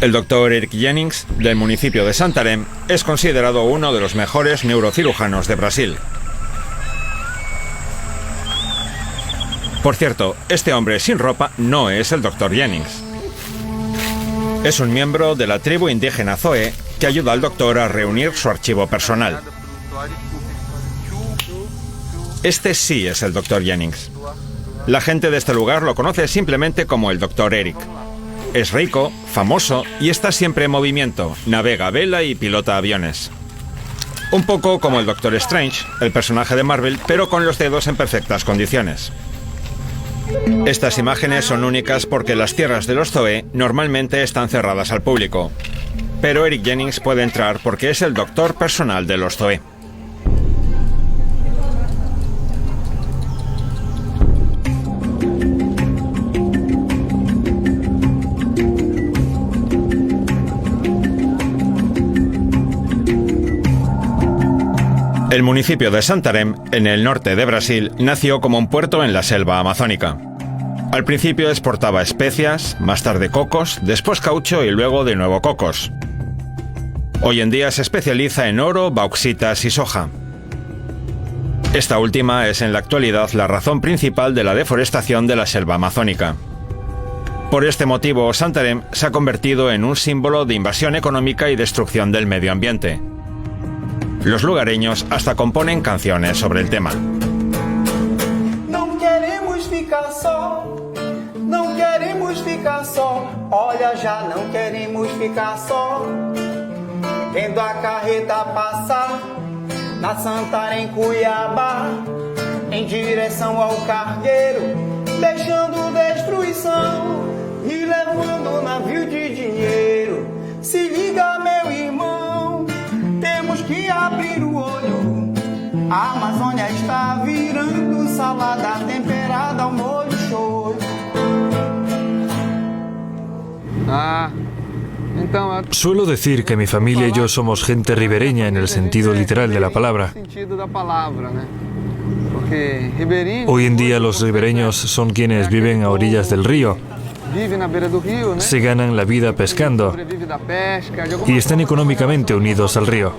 El doctor Eric Jennings, del municipio de Santarém, es considerado uno de los mejores neurocirujanos de Brasil. Por cierto, este hombre sin ropa no es el doctor Jennings. Es un miembro de la tribu indígena Zoe que ayuda al doctor a reunir su archivo personal. Este sí es el doctor Jennings. La gente de este lugar lo conoce simplemente como el doctor Eric. Es rico, famoso y está siempre en movimiento, navega a vela y pilota aviones. Un poco como el Doctor Strange, el personaje de Marvel, pero con los dedos en perfectas condiciones. Estas imágenes son únicas porque las tierras de los Zoe normalmente están cerradas al público. Pero Eric Jennings puede entrar porque es el doctor personal de los Zoe. El municipio de Santarém, en el norte de Brasil, nació como un puerto en la selva amazónica. Al principio exportaba especias, más tarde cocos, después caucho y luego de nuevo cocos. Hoy en día se especializa en oro, bauxitas y soja. Esta última es en la actualidad la razón principal de la deforestación de la selva amazónica. Por este motivo, Santarém se ha convertido en un símbolo de invasión económica y destrucción del medio ambiente. Los lugareños hasta componen canciones sobre el tema. Não queremos ficar só, não queremos ficar só. Olha, já não queremos ficar só. Vendo a carreta passar na Santarém, Cuiabá, em direção ao cargueiro, deixando destruição e levando um navio de dinheiro. Se liga, meu irmão, temos que abrir o olho. A Amazônia está virando salada temperada ao molho show. Suelo decir que mi familia y yo somos gente ribereña en el sentido literal de la palabra. Hoy en día los ribereños son quienes viven a orillas del río, se ganan la vida pescando y están económicamente unidos al río.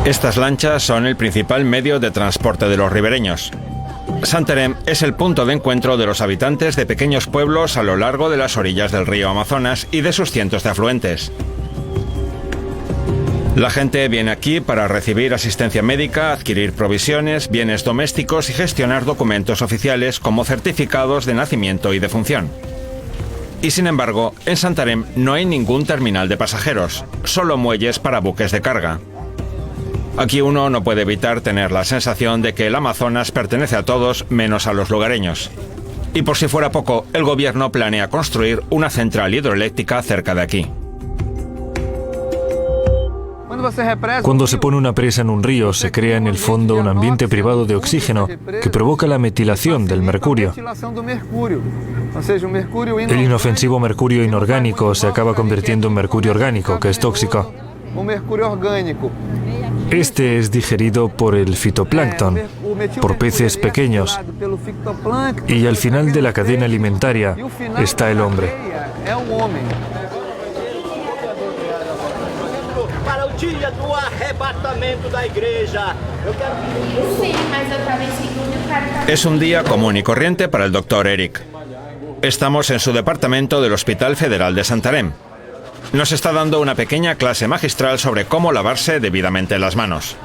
Estas lanchas son el principal medio de transporte de los ribereños. Santarém es el punto de encuentro de los habitantes de pequeños pueblos a lo largo de las orillas del río Amazonas y de sus cientos de afluentes. La gente viene aquí para recibir asistencia médica, adquirir provisiones, bienes domésticos y gestionar documentos oficiales como certificados de nacimiento y defunción. Y sin embargo, en Santarém no hay ningún terminal de pasajeros, solo muelles para buques de carga. Aquí uno no puede evitar tener la sensación de que el Amazonas pertenece a todos menos a los lugareños. Y por si fuera poco, el gobierno planea construir una central hidroeléctrica cerca de aquí. Cuando se pone una presa en un río, se crea en el fondo un ambiente privado de oxígeno que provoca la metilación del mercurio. El inofensivo mercurio inorgánico se acaba convirtiendo en mercurio orgánico, que es tóxico. Este es digerido por el fitoplancton, por peces pequeños, y al final de la cadena alimentaria está el hombre. Para o dia do arrebatamento da igreja. Es un día común y corriente para el doctor Eric. Estamos en su departamento del Hospital Federal de Santarém. Nos está dando una pequeña clase magistral sobre cómo lavarse debidamente las manos.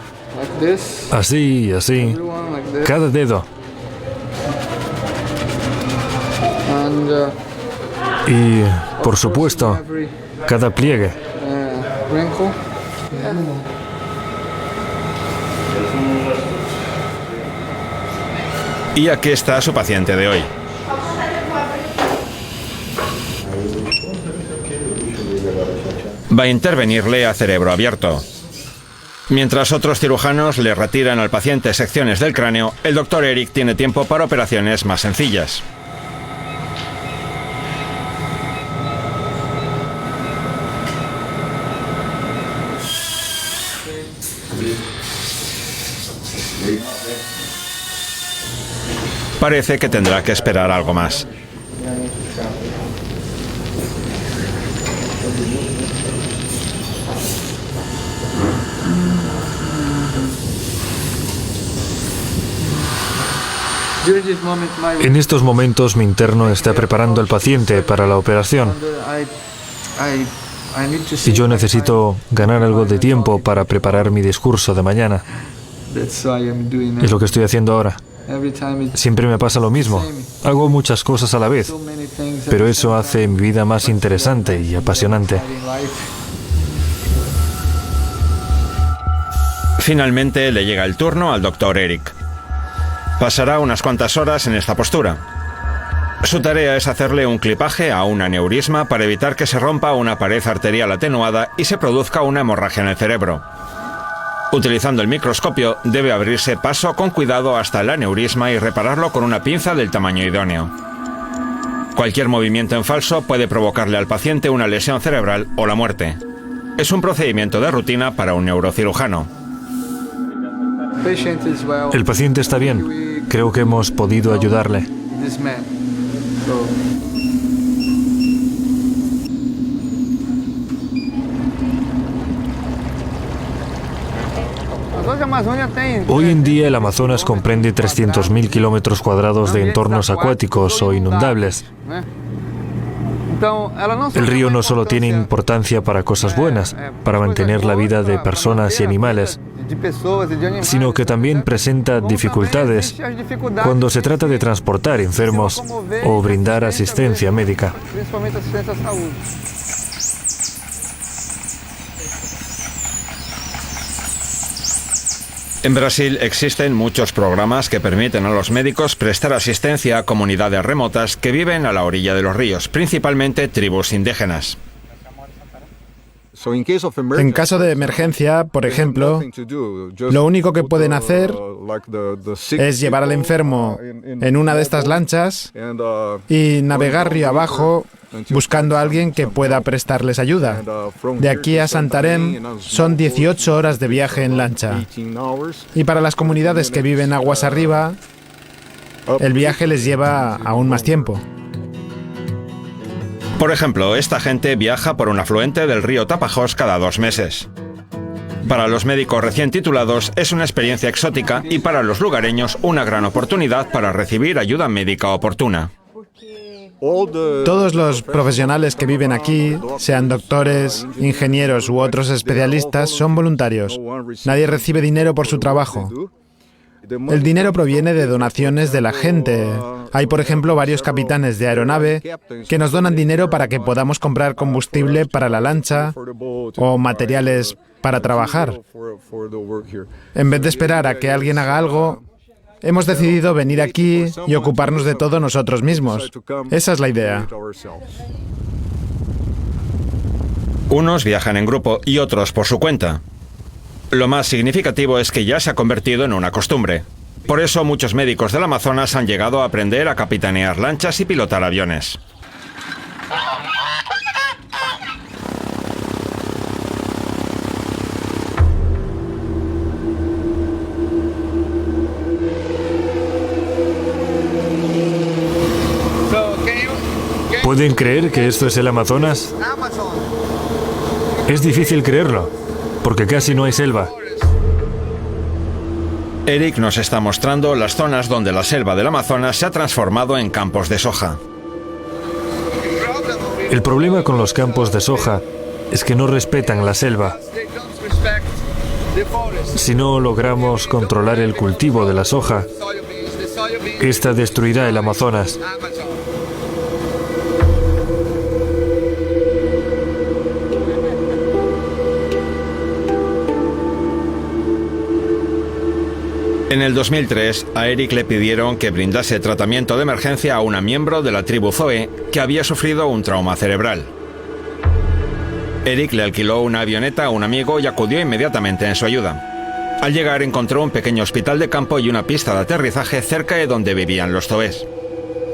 Así, así. Cada dedo. Y, por supuesto, cada pliegue. Y aquí está su paciente de hoy. Va a intervenirle a cerebro abierto. Mientras otros cirujanos le retiran al paciente secciones del cráneo, el doctor Eric tiene tiempo para operaciones más sencillas. Parece que tendrá que esperar algo más. En estos momentos mi interno está preparando al paciente para la operación y yo necesito ganar algo de tiempo para preparar mi discurso de mañana. Es lo que estoy haciendo ahora. Siempre me pasa lo mismo. Hago muchas cosas a la vez, pero eso hace mi vida más interesante y apasionante. Finalmente le llega el turno al Dr. Eric. Pasará unas cuantas horas en esta postura. Su tarea es hacerle un clipaje a un aneurisma para evitar que se rompa una pared arterial atenuada y se produzca una hemorragia en el cerebro. Utilizando el microscopio, debe abrirse paso con cuidado hasta el aneurisma y repararlo con una pinza del tamaño idóneo. Cualquier movimiento en falso puede provocarle al paciente una lesión cerebral o la muerte. Es un procedimiento de rutina para un neurocirujano. El paciente está bien. Creo que hemos podido ayudarle. Hoy en día el Amazonas comprende 300.000 kilómetros cuadrados de entornos acuáticos o inundables. El río no solo tiene importancia para cosas buenas, para mantener la vida de personas y animales, sino que también presenta dificultades cuando se trata de transportar enfermos o brindar asistencia médica. En Brasil existen muchos programas que permiten a los médicos prestar asistencia a comunidades remotas que viven a la orilla de los ríos, principalmente tribus indígenas. En caso de emergencia, por ejemplo, lo único que pueden hacer es llevar al enfermo en una de estas lanchas y navegar río abajo buscando a alguien que pueda prestarles ayuda. De aquí a Santarém son 18 horas de viaje en lancha. Y para las comunidades que viven aguas arriba, el viaje les lleva aún más tiempo. Por ejemplo, esta gente viaja por un afluente del río Tapajós cada 2 meses. Para los médicos recién titulados es una experiencia exótica y para los lugareños una gran oportunidad para recibir ayuda médica oportuna. Todos los profesionales que viven aquí, sean doctores, ingenieros u otros especialistas, son voluntarios. Nadie recibe dinero por su trabajo. El dinero proviene de donaciones de la gente. Hay, por ejemplo, varios capitanes de aeronave que nos donan dinero para que podamos comprar combustible para la lancha o materiales para trabajar. En vez de esperar a que alguien haga algo, hemos decidido venir aquí y ocuparnos de todo nosotros mismos. Esa es la idea. Unos viajan en grupo y otros por su cuenta. Lo más significativo es que ya se ha convertido en una costumbre. Por eso muchos médicos del Amazonas han llegado a aprender a capitanear lanchas y pilotar aviones. ¿Pueden creer que esto es el Amazonas? Es difícil creerlo, porque casi no hay selva. Eric nos está mostrando las zonas donde la selva del Amazonas se ha transformado en campos de soja. El problema con los campos de soja es que no respetan la selva. Si no logramos controlar el cultivo de la soja, esta destruirá el Amazonas. En el 2003, a Eric le pidieron que brindase tratamiento de emergencia a una miembro de la tribu Zoe que había sufrido un trauma cerebral. Eric le alquiló una avioneta a un amigo y acudió inmediatamente en su ayuda. Al llegar encontró un pequeño hospital de campo y una pista de aterrizaje cerca de donde vivían los Zoes.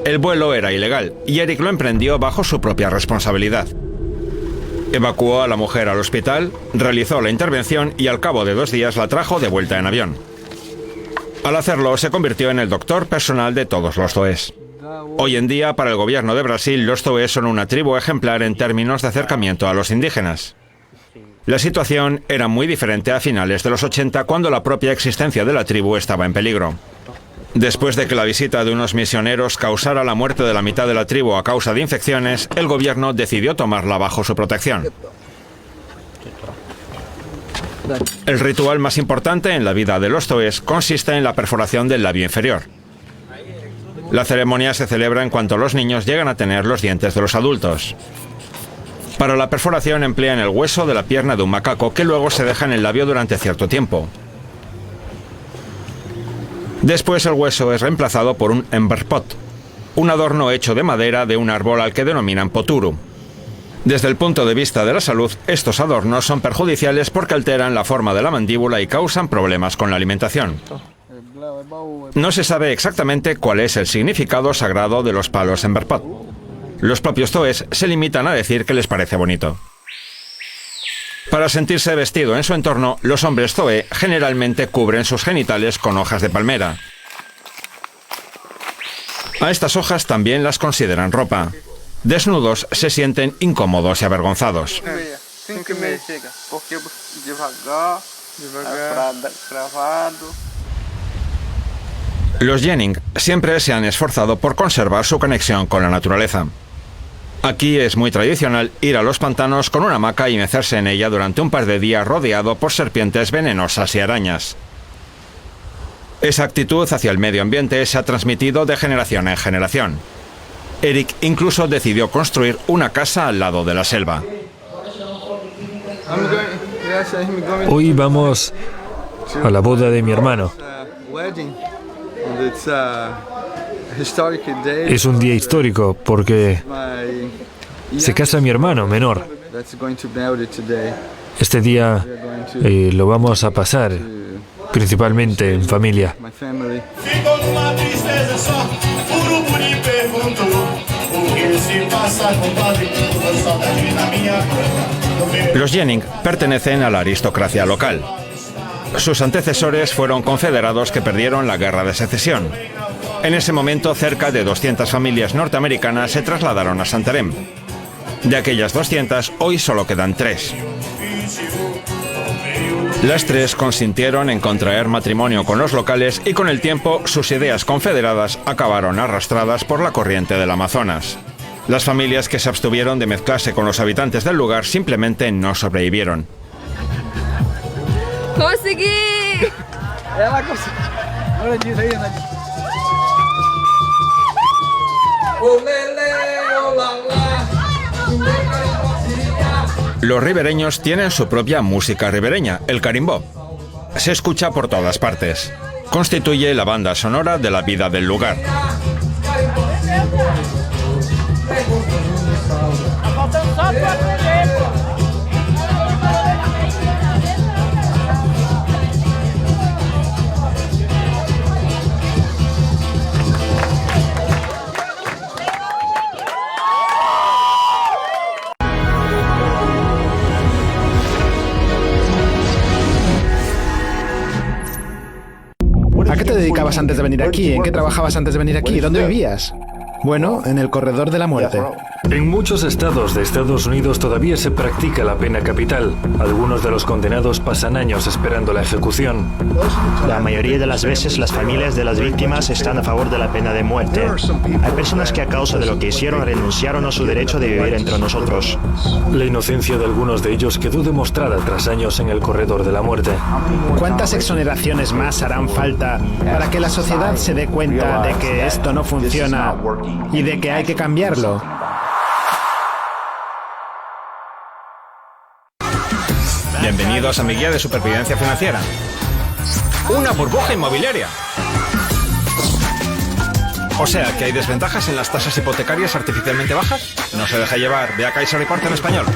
El vuelo era ilegal y Eric lo emprendió bajo su propia responsabilidad. Evacuó a la mujer al hospital, realizó la intervención y al cabo de 2 días la trajo de vuelta en avión. Al hacerlo, se convirtió en el doctor personal de todos los zoes. Hoy en día, para el gobierno de Brasil, los zoes son una tribu ejemplar en términos de acercamiento a los indígenas. La situación era muy diferente a finales de los 80, cuando la propia existencia de la tribu estaba en peligro. Después de que la visita de unos misioneros causara la muerte de la mitad de la tribu a causa de infecciones, el gobierno decidió tomarla bajo su protección. El ritual más importante en la vida de los zoes consiste en la perforación del labio inferior. La ceremonia se celebra en cuanto los niños llegan a tener los dientes de los adultos. Para la perforación emplean el hueso de la pierna de un macaco, que luego se deja en el labio durante cierto tiempo. Después el hueso es reemplazado por un emberpot, un adorno hecho de madera de un árbol al que denominan poturu. Desde el punto de vista de la salud, estos adornos son perjudiciales porque alteran la forma de la mandíbula y causan problemas con la alimentación. No se sabe exactamente cuál es el significado sagrado de los palos emberpot. Los propios zoes se limitan a decir que les parece bonito. Para sentirse vestido en su entorno, los hombres zoe generalmente cubren sus genitales con hojas de palmera. A estas hojas también las consideran ropa. Desnudos se sienten incómodos y avergonzados. Los Yening siempre se han esforzado por conservar su conexión con la naturaleza. Aquí es muy tradicional ir a los pantanos con una hamaca y mecerse en ella durante un par de días rodeado por serpientes venenosas y arañas. Esa actitud hacia el medio ambiente se ha transmitido de generación en generación. Eric incluso decidió construir una casa al lado de la selva. Hoy vamos a la boda de mi hermano. Es un día histórico porque se casa mi hermano menor. Este día lo vamos a pasar principalmente en familia. Los Yening pertenecen a la aristocracia local. Sus antecesores fueron confederados que perdieron la guerra de secesión. En ese momento, cerca de 200 familias norteamericanas se trasladaron a Santarém. De aquellas 200, hoy solo quedan 3. Las 3 consintieron en contraer matrimonio con los locales y con el tiempo sus ideas confederadas acabaron arrastradas por la corriente del Amazonas. Las familias que se abstuvieron de mezclarse con los habitantes del lugar simplemente no sobrevivieron. ¡Conseguí! Los ribereños tienen su propia música ribereña, el carimbó. Se escucha por todas partes. Constituye la banda sonora de la vida del lugar. ¿A qué te dedicabas antes de venir aquí? ¿En qué trabajabas antes de venir aquí? ¿Dónde vivías? Bueno, en el corredor de la muerte. En muchos estados de Estados Unidos todavía se practica la pena capital. Algunos de los condenados pasan años esperando la ejecución. La mayoría de las veces las familias de las víctimas están a favor de la pena de muerte. Hay personas que a causa de lo que hicieron renunciaron a su derecho de vivir entre nosotros. La inocencia de algunos de ellos quedó demostrada tras años en el corredor de la muerte. ¿Cuántas exoneraciones más harán falta para que la sociedad se dé cuenta de que esto no funciona y de que hay que cambiarlo? Bienvenidos a mi guía de supervivencia financiera. Una burbuja inmobiliaria. O sea, que hay desventajas en las tasas hipotecarias artificialmente bajas. No se deja llevar. Ve a Kaiser Report en español.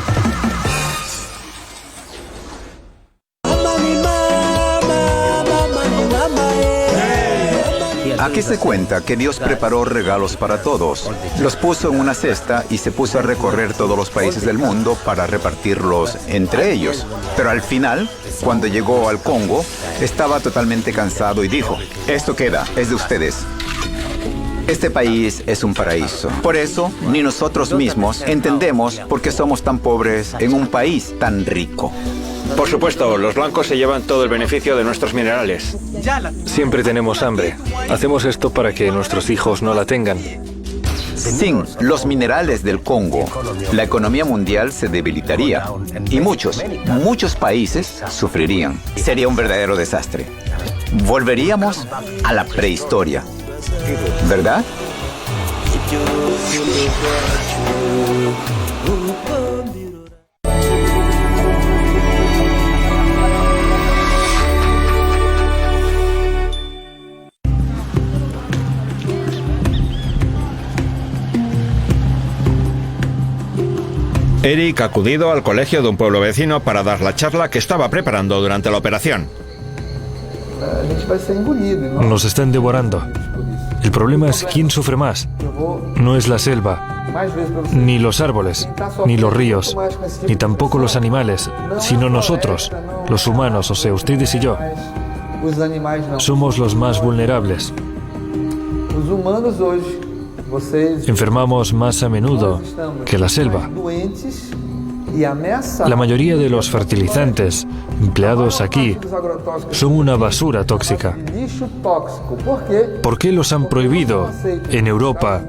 Aquí se cuenta que Dios preparó regalos para todos. Los puso en una cesta y se puso a recorrer todos los países del mundo para repartirlos entre ellos. Pero al final, cuando llegó al Congo, estaba totalmente cansado y dijo, esto queda, es de ustedes. Este país es un paraíso. Por eso, ni nosotros mismos entendemos por qué somos tan pobres en un país tan rico. Por supuesto, los blancos se llevan todo el beneficio de nuestros minerales. Siempre tenemos hambre. Hacemos esto para que nuestros hijos no la tengan. Sin los minerales del Congo, la economía mundial se debilitaría y muchos países sufrirían. Sería un verdadero desastre. Volveríamos a la prehistoria, ¿verdad? Eric ha acudido al colegio de un pueblo vecino para dar la charla que estaba preparando durante la operación. Nos están devorando. El problema es quién sufre más. No es la selva, ni los árboles, ni los ríos, ni tampoco los animales, sino nosotros, los humanos, o sea, ustedes y yo. Somos los más vulnerables. Enfermamos más a menudo que la selva. La mayoría de los fertilizantes empleados aquí son una basura tóxica. ¿Por qué los han prohibido en Europa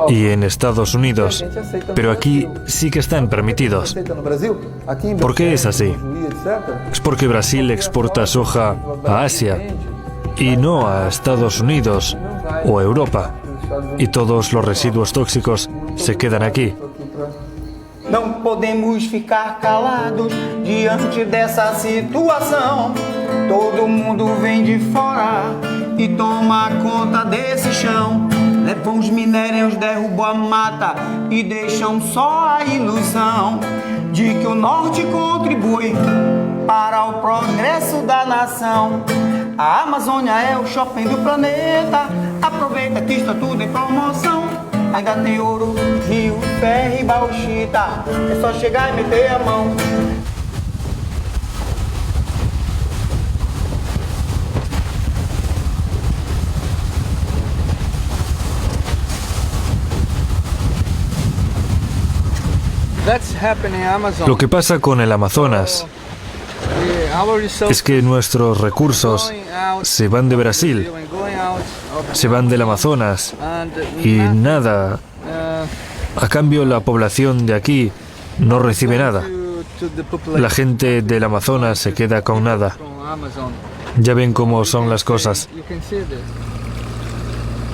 y en Estados Unidos, pero aquí sí que están permitidos? ¿Por qué es así? Es porque Brasil exporta soja a Asia y no a Estados Unidos o a Europa. E todos os residuos tóxicos se quedan aqui. Não podemos ficar calados diante dessa situação. Todo mundo vem de fora e toma conta desse chão. Levam os minérios, derrubam a mata e deixam só a ilusão de que o norte contribui para o progresso da nação. A Amazônia é o shopping do planeta. Aproveita que está tudo em promoção. Ainda tem ouro, rio, ferro e bauxita. É só chegar e meter a mão. Lo que pasa con el Amazonas es que nuestros recursos se van de Brasil, se van del Amazonas y nada. A cambio, la población de aquí no recibe nada. La gente del Amazonas se queda con nada. Ya ven cómo son las cosas.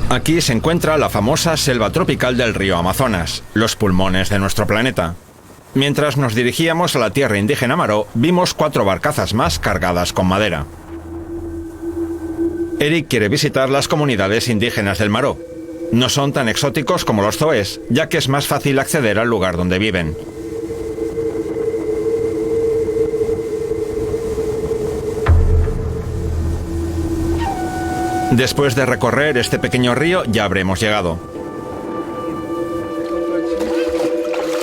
Aquí se encuentra la famosa selva tropical del río Amazonas, los pulmones de nuestro planeta. Mientras nos dirigíamos a la tierra indígena Maró, vimos 4 barcazas más cargadas con madera. Eric quiere visitar las comunidades indígenas del Maró. No son tan exóticos como los zoes, ya que es más fácil acceder al lugar donde viven. Después de recorrer este pequeño río, ya habremos llegado.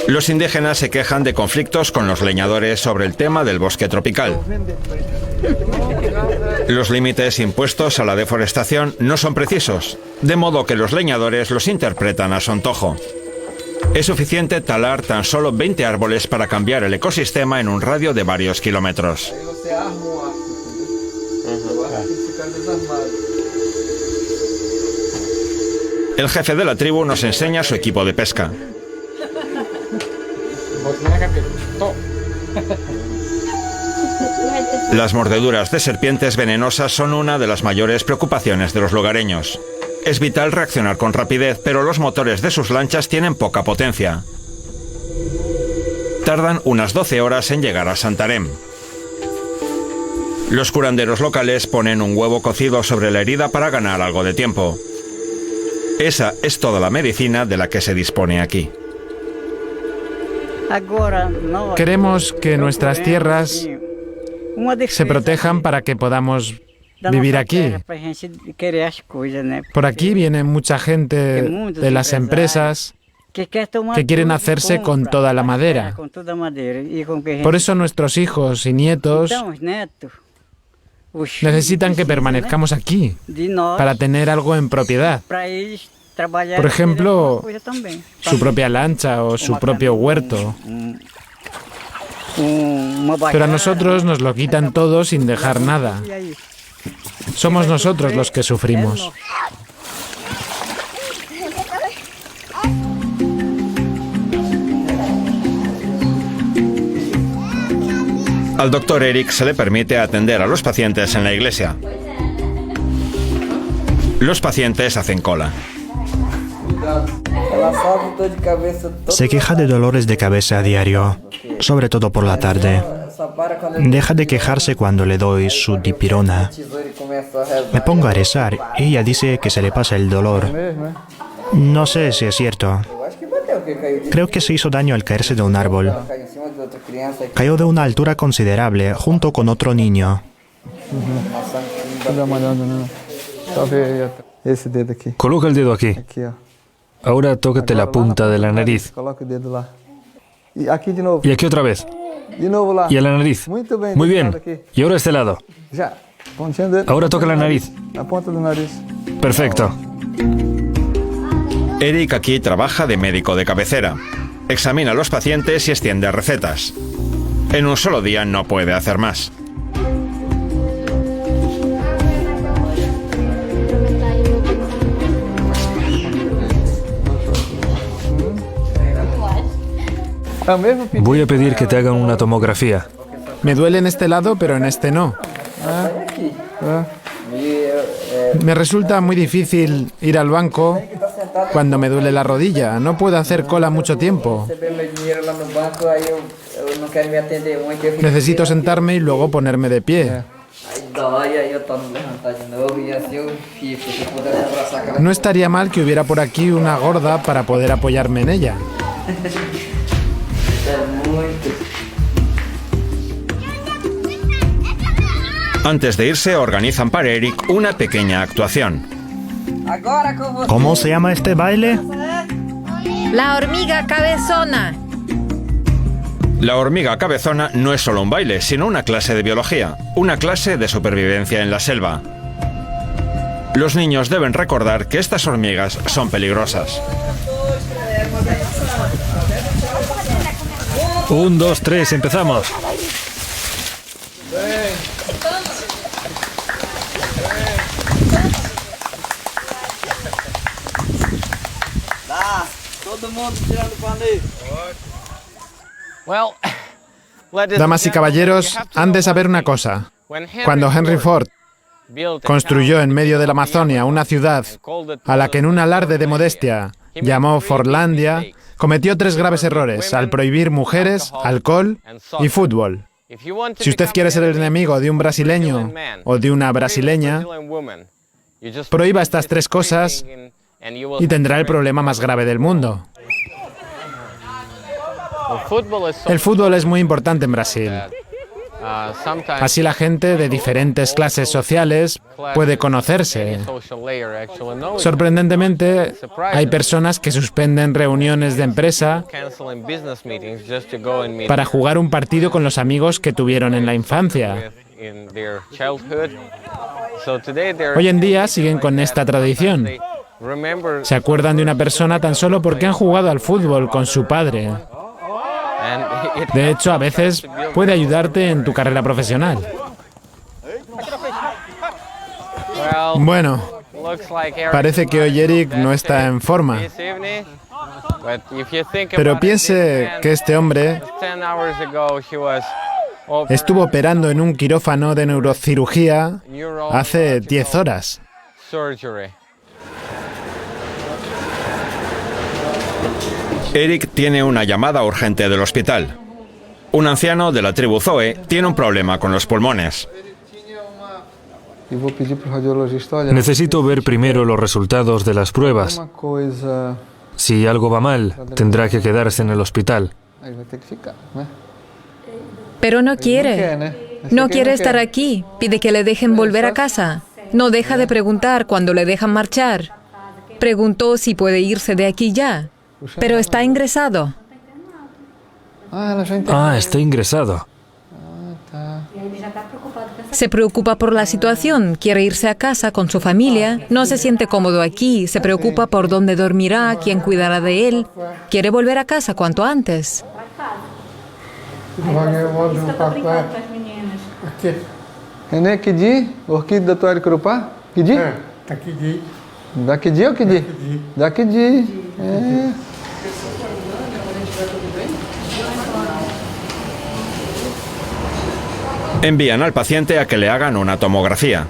Los indígenas se quejan de conflictos con los leñadores sobre el tema del bosque tropical. Los límites impuestos a la deforestación no son precisos, de modo que los leñadores los interpretan a su antojo. Es suficiente talar tan solo 20 árboles para cambiar el ecosistema en un radio de varios kilómetros. El jefe de la tribu nos enseña su equipo de pesca. Las mordeduras de serpientes venenosas son una de las mayores preocupaciones de los lugareños. Es vital reaccionar con rapidez, pero los motores de sus lanchas tienen poca potencia. Tardan unas 12 horas en llegar a Santarém. Los curanderos locales ponen un huevo cocido sobre la herida para ganar algo de tiempo. Esa es toda la medicina de la que se dispone aquí. Queremos que nuestras tierras se protejan para que podamos vivir aquí. Por aquí viene mucha gente de las empresas que quieren hacerse con toda la madera. Por eso nuestros hijos y nietos necesitan que permanezcamos aquí para tener algo en propiedad. Por ejemplo, su propia lancha o su propio huerto. Pero a nosotros nos lo quitan todo sin dejar nada. Somos nosotros los que sufrimos. Al doctor Eric se le permite atender a los pacientes en la iglesia. Los pacientes hacen cola. Se queja de dolores de cabeza a diario, sobre todo por la tarde. Deja de quejarse cuando le doy su dipirona. Me pongo a rezar y ella dice que se le pasa el dolor. No sé si es cierto. Creo que se hizo daño al caerse de un árbol. Cayó de una altura considerable junto con otro niño. Coloca el dedo aquí. Ahora tócate la punta de la nariz. Y aquí otra vez. Y a la nariz. Muy bien. Y ahora este lado. Ahora toca la nariz. Perfecto. Eric aquí trabaja de médico de cabecera. Examina a los pacientes y extiende recetas. En un solo día no puede hacer más. Voy a pedir que te hagan una tomografía. Me duele en este lado, pero en este no. Me resulta muy difícil ir al banco cuando me duele la rodilla. No puedo hacer cola mucho tiempo. Necesito sentarme y luego ponerme de pie. No estaría mal que hubiera por aquí una gorda para poder apoyarme en ella. Antes de irse, organizan para Eric una pequeña actuación. ¿Cómo se llama este baile? La hormiga cabezona. La hormiga cabezona no es solo un baile, sino una clase de biología, una clase de supervivencia en la selva. Los niños deben recordar que estas hormigas son peligrosas. 1, 2, 3, empezamos. Damas y caballeros, han de saber una cosa. Cuando Henry Ford construyó en medio de la Amazonia una ciudad a la que en un alarde de modestia llamó Fordlandia, cometió 3 graves errores al prohibir mujeres, alcohol y fútbol. Si usted quiere ser el enemigo de un brasileño o de una brasileña, prohíba estas 3 cosas y tendrá el problema más grave del mundo. El fútbol es muy importante en Brasil. Así la gente de diferentes clases sociales puede conocerse. Sorprendentemente, hay personas que suspenden reuniones de empresa para jugar un partido con los amigos que tuvieron en la infancia. Hoy en día siguen con esta tradición. Se acuerdan de una persona tan solo porque han jugado al fútbol con su padre. De hecho, a veces puede ayudarte en tu carrera profesional. Bueno, parece que hoy Eric no está en forma. Pero piense que este hombre estuvo operando en un quirófano de neurocirugía hace 10 horas. Eric tiene una llamada urgente del hospital. Un anciano de la tribu Zoe tiene un problema con los pulmones. Necesito ver primero los resultados de las pruebas. Si algo va mal, tendrá que quedarse en el hospital. Pero no quiere. No quiere estar aquí, pide que le dejen volver a casa. No deja de preguntar cuando le dejan marchar. Preguntó si puede irse de aquí ya, pero está ingresado. Ah, está ingresado. Se preocupa por la situación, quiere irse a casa con su familia, no se siente cómodo aquí, se preocupa por dónde dormirá, quién cuidará de él. Quiere volver a casa cuanto antes. René, que dia? Orquídea da tua Aricurupá? Que dia? Da que dia ou que dia? Da que dia. Envían al paciente a que le hagan una tomografía.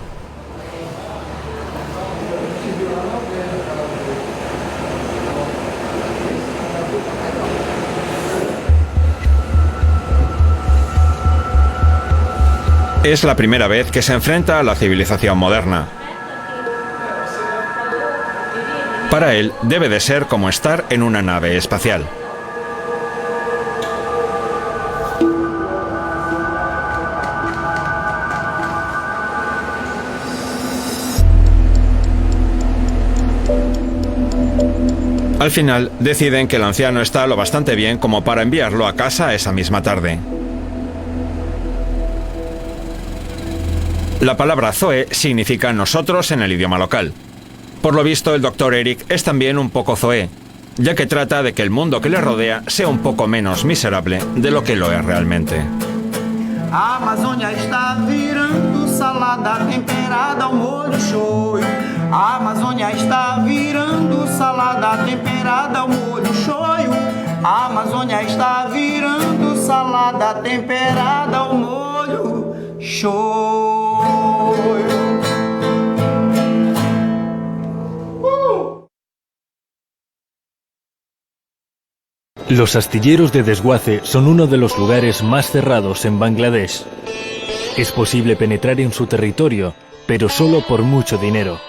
Es la primera vez que se enfrenta a la civilización moderna. Para él, debe de ser como estar en una nave espacial. Al final, deciden que el anciano está lo bastante bien como para enviarlo a casa esa misma tarde. La palabra Zoe significa nosotros en el idioma local. Por lo visto, el Dr. Eric es también un poco Zoe, ya que trata de que el mundo que le rodea sea un poco menos miserable de lo que lo es realmente. A Amazônia está virando salada temperada ao molho shoyu. A Amazônia está virando salada temperada ao molho shoyu. A Amazônia está virando salada temperada ao molho shoyu. Los astilleros de desguace son uno de los lugares más cerrados en Bangladesh. Es posible penetrar en su territorio, pero solo por mucho dinero.